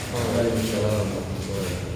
Waalaikumsalam warahmatullahi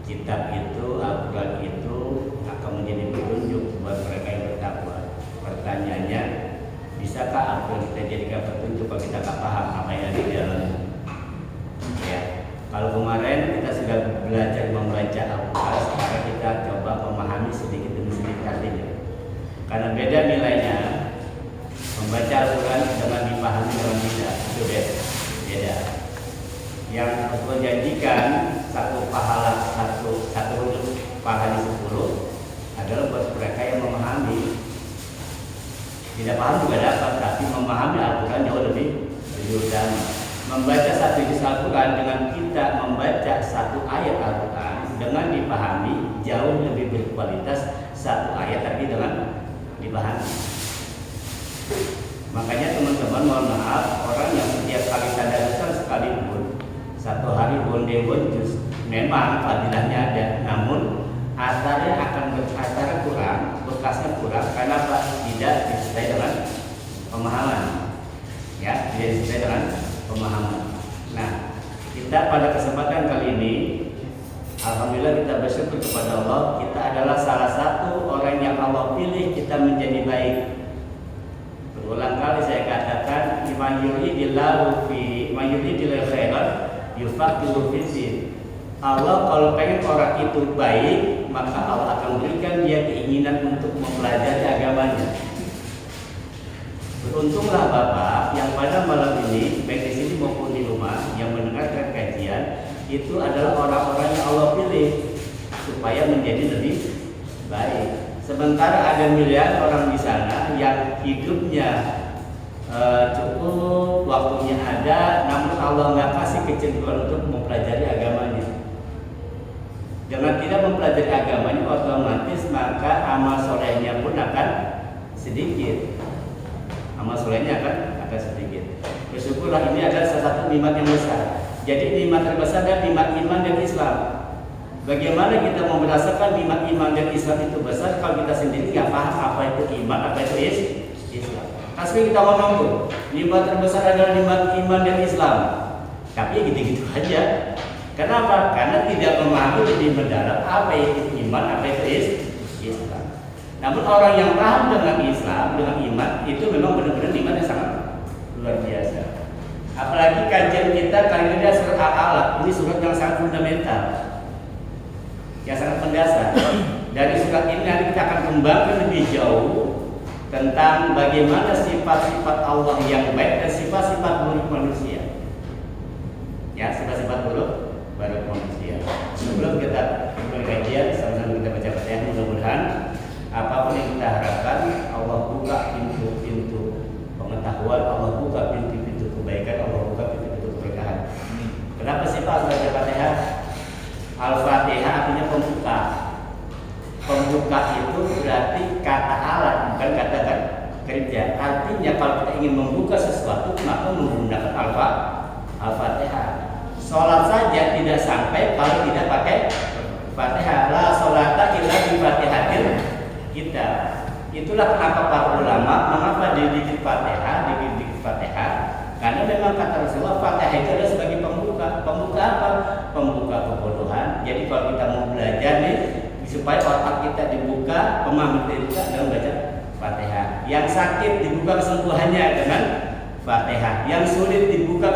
Kitab itu, Al-Quran itu akan menjadi petunjuk buat mereka yang bertakwa. Pertanyaannya, bisakah Al-Quran kita jadikan petunjuk kalau kita tak paham apa yang ada di dalamnya? Ya, kalau kemarin kita sudah belajar membaca Al-Quran, sekarang kita coba memahami sedikit demi sedikit artinya. Karena beda nilainya membaca Al-Quran dengan dipahami dengan tidak, itu beda. Yang Rasul janjikan satu pahala satu pahala 10 adalah buat mereka yang memahami. Tidak paham juga dapat, tapi memahami Al-Quran jauh lebih utama. Membaca satu juz Al-Quran dengan kita membaca satu ayat Al-Quran dengan dipahami jauh lebih berkualitas satu ayat tapi dengan dipahami. Makanya teman-teman mohon maaf, orang yang setiap kali tadarusan sekalipun satu hari bonde-bonde juz memang fadilahnya ada, namun asarnya akan berasar kurang, bekasnya kurang karena tidak disertai dengan pemahaman. Ya, tidak disertai dengan pemahaman. Nah, kita pada kesempatan kali ini, alhamdulillah kita bersyukur kepada Allah, kita adalah salah satu orang yang Allah pilih kita menjadi baik. Berulang kali saya katakan, man yuridillahu khairan yufaqihu fiddin. Allah kalau pengen orang itu baik, maka Allah akan berikan dia keinginan untuk mempelajari agamanya. Beruntunglah Bapak yang pada malam ini, baik di sini maupun di rumah, yang mendengarkan kajian, itu adalah orang-orang yang Allah pilih supaya menjadi lebih baik. Sementara ada miliar orang di sana yang hidupnya cukup, waktunya ada, namun Allah nggak kasih kecenderungan untuk mempelajari agamanya. Dengan tidak mempelajari agamanya, otomatis maka amal solehnya pun akan sedikit. Amal solehnya akan sedikit. Bersyukurlah ini adalah salah satu nikmat yang besar. Jadi nikmat terbesar adalah nikmat iman dan Islam. Bagaimana kita mau merasakan nikmat iman dan Islam itu besar kalau kita sendiri nggak paham apa itu iman, apa itu Islam. Asli kita ngomong tuh, nikmat terbesar adalah nikmat iman dan Islam. Tapi gitu-gitu aja. Kenapa? Karena tidak memahami lebih mendalam apa itu iman, apa itu Islam. Namun orang yang paham dengan Islam, dengan iman, itu memang benar-benar iman yang sangat luar biasa. Apalagi kajian kita kali ini adalah surat Al-Alaq. Ini surat yang sangat fundamental, yang sangat mendasar. Dari surat ini nanti kita akan kembangkan lebih jauh tentang bagaimana sifat-sifat Allah yang baik dan sifat-sifat buruk manusia. Ya, sifat-sifat buruk manusia. Sebelum kita mulai kajian, sama-sama kita baca Fatihah. Mudah-mudahan apapun yang kita harapkan, Allah buka pintu-pintu pengetahuan, Allah buka pintu-pintu kebaikan, Allah buka pintu-pintu keberkahan. Kenapa sih Pak harus baca Fatihah? Al-Fatihah artinya pembuka. Pembuka itu berarti kata alat, bukan kata kerja. Artinya kalau kita ingin membuka sesuatu, maka menggunakan Al-Fatihah. Sholat saja tidak sampai kalau tidak pakai Fatihah. La sholata illa bi Fatihatil kita. Itulah kenapa para ulama mengapa dididik Fatihah, karena memang kata Rasulullah Fatihah itu adalah sebagai pembuka. Pembuka apa? Pembuka kebodohan. Jadi kalau kita mau belajar nih, supaya otak kita dibuka, pemahaman kita dibuka dengan baca Fatihah. Yang sakit dibuka kesembuhannya dengan Fatihah. Yang sulit dibuka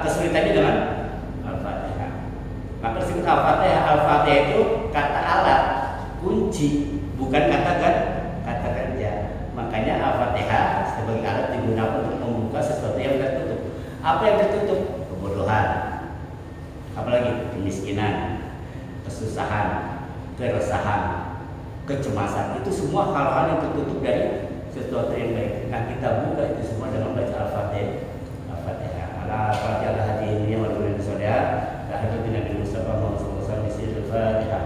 kesulitannya dengan Al-Fatihah. Maka disebut Al-Fatihah itu kata alat, kunci, bukan kata kerja. Makanya Al-Fatihah sebagai alat digunakan untuk membuka sesuatu yang tertutup. Apa yang tertutup? Kebodohan. Apalagi kemiskinan, kesusahan, keresahan, kecemasan. Itu semua hal-hal yang tertutup dari sesuatu yang baik. Nah, kita buka itu semua dengan baca Al-Fatihah. Al-Fatihah al-Hadi ini walhamdulillah saudara. Lahir Nabi Mustafa Muhammad SAW isi Al-Fatihah.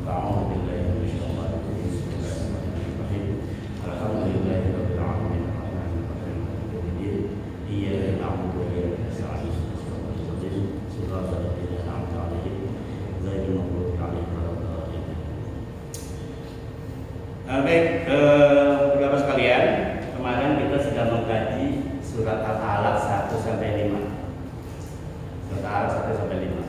A'udzu billahi minasyaitonir rajim. Bismillahirrahmanirrahim. Alhamdulillahirabbil alamin. Iyyaka na'budu wa iyyaka nasta'in. Shiratal ladzina an'amta 'alaihim ghairil maghdubi 'alaihim waladdallin. Baik, beberapa sekalian, kemarin kita sudah mengkaji surat Al-Alaq 1 sampai 5. Surat Al-Alaq 1 sampai 5.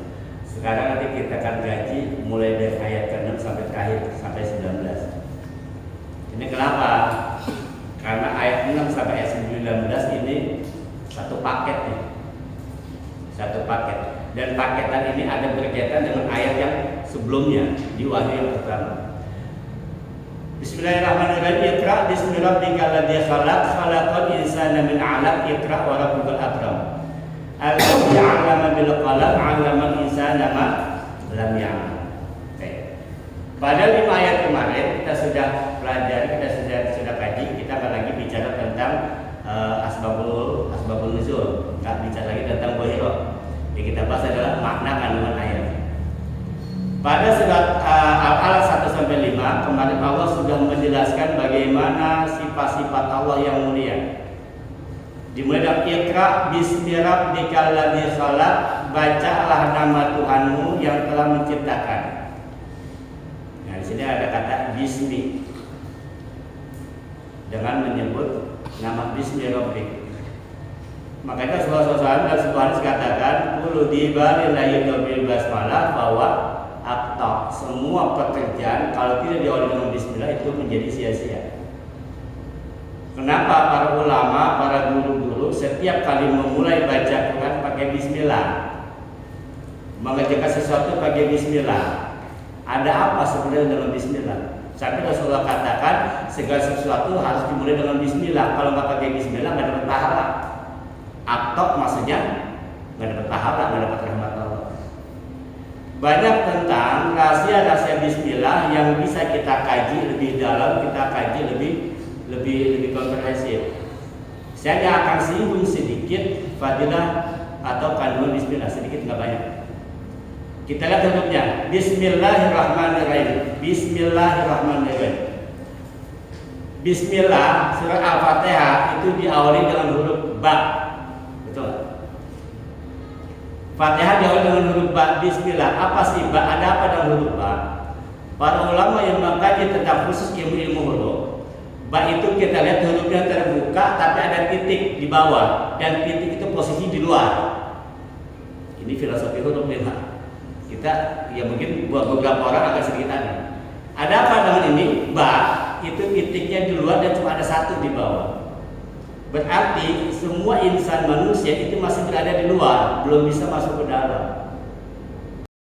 Sekarang nanti kita akan kaji mulai dari ayat ke-6 sampai terakhir sampai 19. Ini kenapa? Karena ayat 6 sampai ayat 19 ini satu paket nih. Satu paket. Dan paketan ini ada berkaitan dengan ayat yang sebelumnya di Wahyu yang pertama. Bismillahirrahmanirrahim. Iqra bismi rabbikal ladzi khalaq, khalaqal insana min 'alaq, iqra wa rabbukal akram. Alladzi 'allama bil qalam, 'allamal insana ma lam ya'lam. Pada 5 ayat kemarin kita sudah pelajari, kita sudah kaji, kita akan lagi bicara tentang asbabul nuzul, enggak bicara lagi tentang bohiro. Yang kita bahas adalah makna kandungan ayat. Pada surat Al-Alaq 1 sampai 5 kemarin Allah sudah menjelaskan bagaimana sifat-sifat Allah yang mulia. Dimulai dari Iqra bismi rabbikal ladzi khalaq, bacalah nama Tuhanmu yang telah menciptakan. Nah, di sini ada kata bismi dengan menyebut nama bismi rabbik. Makanya Rasulullah dan sebuah hadis katakan qul dibari la yubil basmalah, bahwa atau semua pekerjaan kalau tidak diawali dengan bismillah itu menjadi sia-sia. Kenapa para ulama, para guru-guru setiap kali memulai baca Quran pakai bismillah, mengerjakan sesuatu pakai bismillah? Ada apa sebenarnya dengan bismillah? Sampai Rasulullah katakan segala sesuatu harus dimulai dengan bismillah. Kalau nggak pakai bismillah nggak dapat pahala. Atau maksudnya nggak dapat pahala, nggak dapat rahmat Allah. Banyak tentang rahasia-rahasia bismillah yang bisa kita kaji lebih dalam, kita kaji lebih komprehensif. Saya akan singgung sedikit fadilah atau kandungan bismillah, sedikit nggak banyak. Kita lihat hurufnya. Bismillahirrahmanirrahim. Bismillahirrahmanirrahim. Bismillah surah Al-Fatihah itu diawali dengan huruf ba. Betul. Fatihah diawali dengan huruf ba. Bismillah. Apa sih ba? Ada apa dengan huruf ba? Para ulama yang mengkaji tentang khusus ilmu huruf, ba itu kita lihat hurufnya terbuka tapi ada titik di bawah dan titik itu posisi di luar. Ini filosofi huruf ya. Kita ya mungkin buat beberapa orang agak sedikit aneh. Ada apa dengan ini? Ba itu titiknya di luar dan cuma ada satu di bawah. Berarti semua insan manusia itu masih berada di luar, belum bisa masuk ke dalam.